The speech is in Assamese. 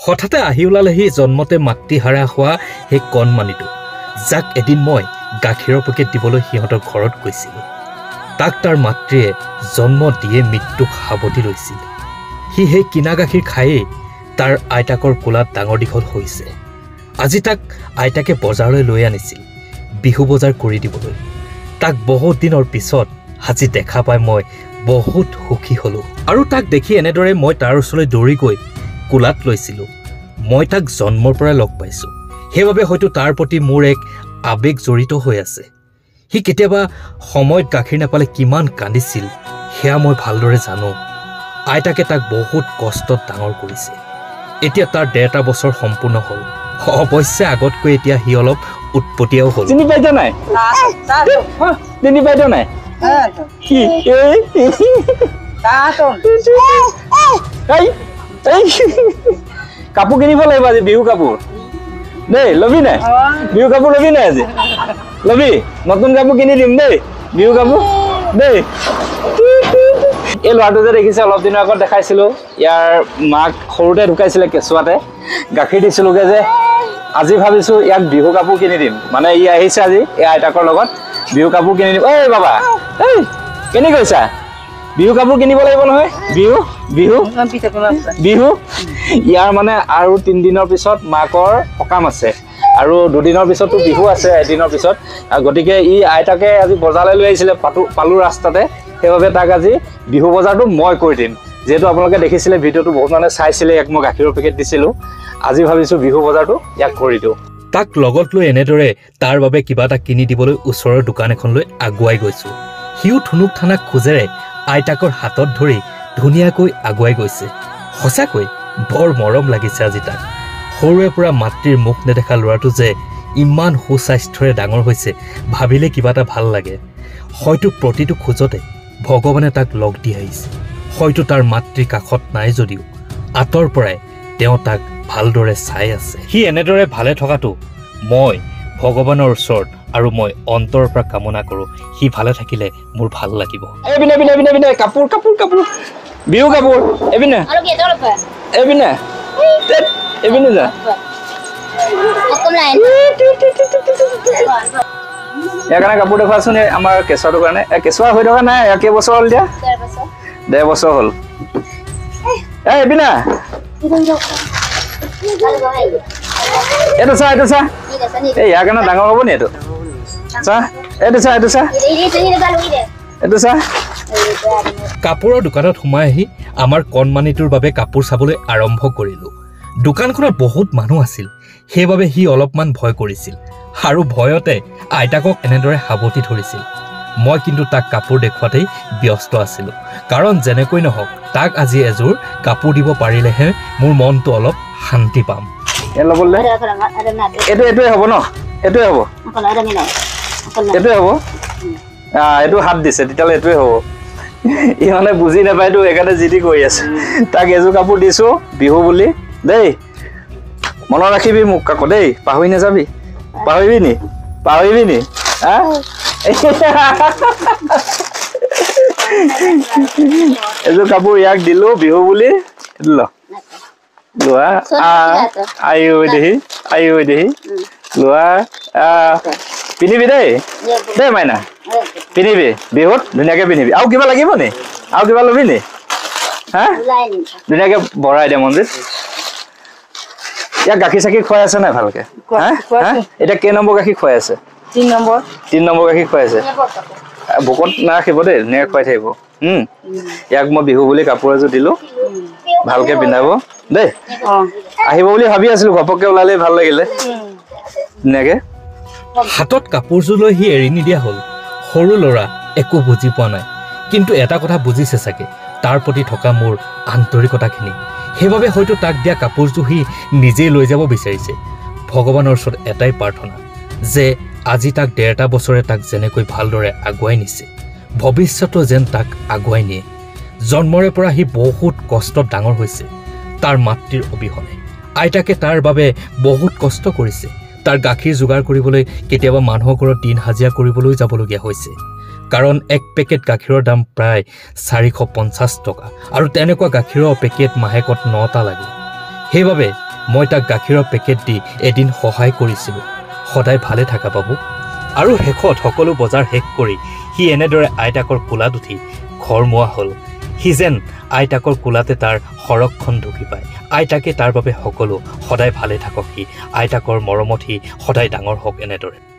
হঠাতে আহি ওলালেহি জন্মতে মাতৃ হাৰা হোৱা সেই কণমানিটো, যাক এদিন মই গাখীৰৰ পেকেট দিবলৈ সিহঁতৰ ঘৰত গৈছিলোঁ। তাক তাৰ মাতৃয়ে জন্ম দিয়ে মৃত্যুক সাৱটি লৈছিল। সি সেই কিনা গাখীৰ খায়েই তাৰ আইতাকৰ কোলাত ডাঙৰ দীঘল হৈছে। আজি তাক আইতাকে বজাৰলৈ লৈ আনিছিল বিহু বজাৰ কৰি দিবলৈ। তাক বহুত দিনৰ পিছত আজি দেখা পাই মই বহুত সুখী হ'লোঁ। আৰু তাক দেখি এনেদৰে মই তাৰ ওচৰলৈ দৌৰি গৈ কোলাত লৈছিলোঁ। মই তাক জন্মৰ পৰাই লগ পাইছোঁ, সেইবাবে হয়তো তাৰ প্ৰতি মোৰ এক আৱেগ জড়িত হৈ আছে। সি কেতিয়াবা সময়ত গাখীৰ নাপালে কিমান কান্দিছিল সেয়া মই ভালদৰে জানো। আইতাকে তাক বহুত কষ্টত ডাঙৰ কৰিছে। এতিয়া তাৰ 1.5 বছৰ সম্পূৰ্ণ হ'ল। অৱশ্যে আগতকৈ এতিয়া সি অলপ উৎপতীয়াও হ'ল। চিনি পাইছ নাই? চিনি পাইছ নাই? কি কাপোৰ কিনিব লাগিব আজি, বিহু কাপোৰ দেই। লবি নাই বিহু কাপোৰ? লবি নাই আজি? লবি? নতুন কাপোৰ কিনি দিম দেই, বিহু কাপোৰ দেই। এই ল'ৰাটো যে দেখিছে অলপ দিনৰ আগত দেখাইছিলোঁ, ইয়াৰ মাক সৰুতে ঢুকাইছিলে কেঁচুৱাতে। গাখীৰ দিছিলোঁগৈ যে, আজি ভাবিছোঁ ইয়াক বিহু কাপোৰ কিনি দিম। মানে ই আহিছে আজি এই আইতাকৰ লগত, বিহু কাপোৰ কিনি দিম। ঐ বাবা, এই কেনে কৈছা? বিহু কাপোৰ কিনিব লাগিব নহয়। বিহু বিহু বিহু ইয়াৰ মানে আৰু 3 দিনৰ পিছত মাকৰ সকাম আছে, আৰু 2 দিনৰ পিছতো বিহু আছে, এদিনৰ পিছত। গতিকে ই আইতাকে আজি বজাৰলৈ লৈ আহিছিলে, পালোঁ ৰাস্তাতে। সেইবাবে তাক আজি বিহু বজাৰটো মই কৰি দিম। যিহেতু আপোনালোকে দেখিছিলে ভিডিঅ'টো, বহুত মানুহে চাইছিলে, ইয়াক মই গাখীৰৰ পেকেট দিছিলোঁ। আজি ভাবিছোঁ বিহু বজাৰটো ইয়াক কৰি দিওঁ। তাক লগত লৈ এনেদৰে তাৰ বাবে কিবা এটা কিনি দিবলৈ ওচৰৰ দোকান এখনলৈ আগুৱাই গৈছোঁ। সিও থুনুক থানাক খোজেৰে আইতাকৰ হাতত ধৰি ধুনীয়াকৈ আগুৱাই গৈছে। সঁচাকৈ বৰ মৰম লাগিছে আজি তাক। সৰুৰে পৰা মাতৃৰ মুখ নেদেখা ল'ৰাটো যে ইমান সুস্বাস্থ্যৰে ডাঙৰ হৈছে ভাবিলে কিবা এটা ভাল লাগে। হয়তো প্ৰতিটো খোজতে ভগৱানে তাক লগ দি আহিছে। হয়তো তাৰ মাতৃ কাষত নাই যদিও আঁতৰ পৰাই তেওঁ তাক ভালদৰে চাই আছে। সি এনেদৰে ভালে থকাটো মই ভগৱানৰ ওচৰত আৰু মই অন্তৰৰ পৰা কামনা কৰোঁ। সি ভালে থাকিলে মোৰ ভাল লাগিব। কাপোৰ কাপোৰ কাপোৰ বিহু কাপোৰ এবিনে এবিনে এবিনে যা। ইয়াৰ কাৰণে কাপোৰ দেখুৱাচোন আমাৰ কেঁচুৱাটোৰ কাৰণে। কেঁচুৱা হৈ থকা নাই, কেইবছৰ হ'ল এতিয়া? 1.5 বছৰ হ'ল। এবিনা এইটো চা, এইটো চা। এই ইয়াৰ কাৰণে ডাঙৰ হ'ব নি এইটো? চা এইটো চা, এইটো চা, এইটো চা। কাপোৰৰ দোকানত সোমাই আহি আমাৰ কণমানিটোৰ বাবে কাপোৰ চাবলৈ আৰম্ভ কৰিলোঁ। দোকানখনত বহুত মানুহ আছিল, সেইবাবে সি অলপমান ভয় কৰিছিল আৰু ভয়তে আইতাকক এনেদৰে সাৱটি ধৰিছিল। মই কিন্তু তাক কাপোৰ দেখুৱাতেই ব্যস্ত আছিলোঁ, কাৰণ যেনেকৈ নহওক তাক আজি এযোৰ কাপোৰ দিব পাৰিলেহে মোৰ মনটো অলপ শান্তি পাম। এইটোৱে হ'ব ন? এইটোৱে হ'ব, এইটোৱে হ'ব। এইটো হাত দিছে, তেতিয়াহ'লে এইটোৱে হ'ব। ই মানে বুজি নাপায়তো, সেইকাৰণে যি টি কৰি আছে। তাক এযোৰ কাপোৰ দিছোঁ বিহু বুলি দেই। মনত ৰাখিবি মোক কাকো দেই, পাহৰি নাযাবি। পাহৰিবি নি? পাহৰিবি নি? এযোৰ কাপোৰ ইয়াক দিলোঁ বিহু বুলি। লোৱা আয়ো দেহি, আয়ো দেহি লোৱা। পিন্ধিবি দেই দেই মাইনা, পিন্ধিবি বিহুত ধুনীয়াকৈ পিন্ধিবি। আৰু কিবা লাগিব নি? আৰু কিবা ল'বি নি? হা ধুনীয়াকৈ ভৰাই দে মন্দিৰ। ইয়াক গাখীৰ চাখীৰ খুৱাই আছে নাই ভালকে? এতিয়া কেই নম্বৰ গাখীৰ খুৱাই আছে? 3 নম্বৰ গাখীৰ খুৱাই আছে। ভোকত নাৰাখিব দেই, ধুনীয়াকৈ খুৱাই থাকিব। ইয়াক মই বিহু বুলি কাপোৰ এযোৰ দিলোঁ, ভালকে পিন্ধাব দেই। আহিব বুলি ভাবি আছিলোঁ, ঘপককে ওলালে ভাল লাগিলে ধুনীয়াকে। হাতত কাপোৰযোৰ লৈ সি এৰি নিদিয়া হ'ল। সৰু ল'ৰা, একো বুজি পোৱা নাই, কিন্তু এটা কথা বুজিছে চাগে, তাৰ প্ৰতি থকা মোৰ আন্তৰিকতাখিনি। সেইবাবে হয়তো তাক দিয়া কাপোৰযোৰ সি নিজেই লৈ যাব বিচাৰিছে। ভগৱানৰ ওচৰত এটাই প্ৰাৰ্থনা যে আজি তাক 1.5 বছৰে তাক যেনেকৈ ভালদৰে আগুৱাই নিছে, ভৱিষ্যতো যেন তাক আগুৱাই নিয়ে। জন্মৰে পৰা সি বহুত কষ্টত ডাঙৰ হৈছে তাৰ মাতৃৰ অবিহনে। আইতাকে তাৰ বাবে বহুত কষ্ট কৰিছে। তাৰ গাখীৰ যোগাৰ কৰিবলৈ কেতিয়াবা মানুহৰ ঘৰত দিন হাজিৰা কৰিবলৈ যাবলগীয়া হৈছে, কাৰণ 1 পেকেট গাখীৰৰ দাম প্ৰায় 450 টকা, আৰু তেনেকুৱা গাখীৰৰ পেকেট মাহেকত 9টা লাগে। সেইবাবে মই তাক গাখীৰৰ পেকেট দি এদিন সহায় কৰিছিলোঁ। সদায় ভালে থাকা বাবু। আৰু শেষত সকলো বজাৰ শেষ কৰি সি এনেদৰে আইতাকৰ কোলাত উঠি ঘৰ মোৱা হ'ল। সি যেন আইতাকৰ কোলাতে তাৰ সৰগখন ঢুকি পায়। আইতাকে তাৰ বাবে সকলো। সদায় ভালে থাকক সি। আইতাকৰ মৰমত সি সদায় ডাঙৰ হওক এনেদৰে।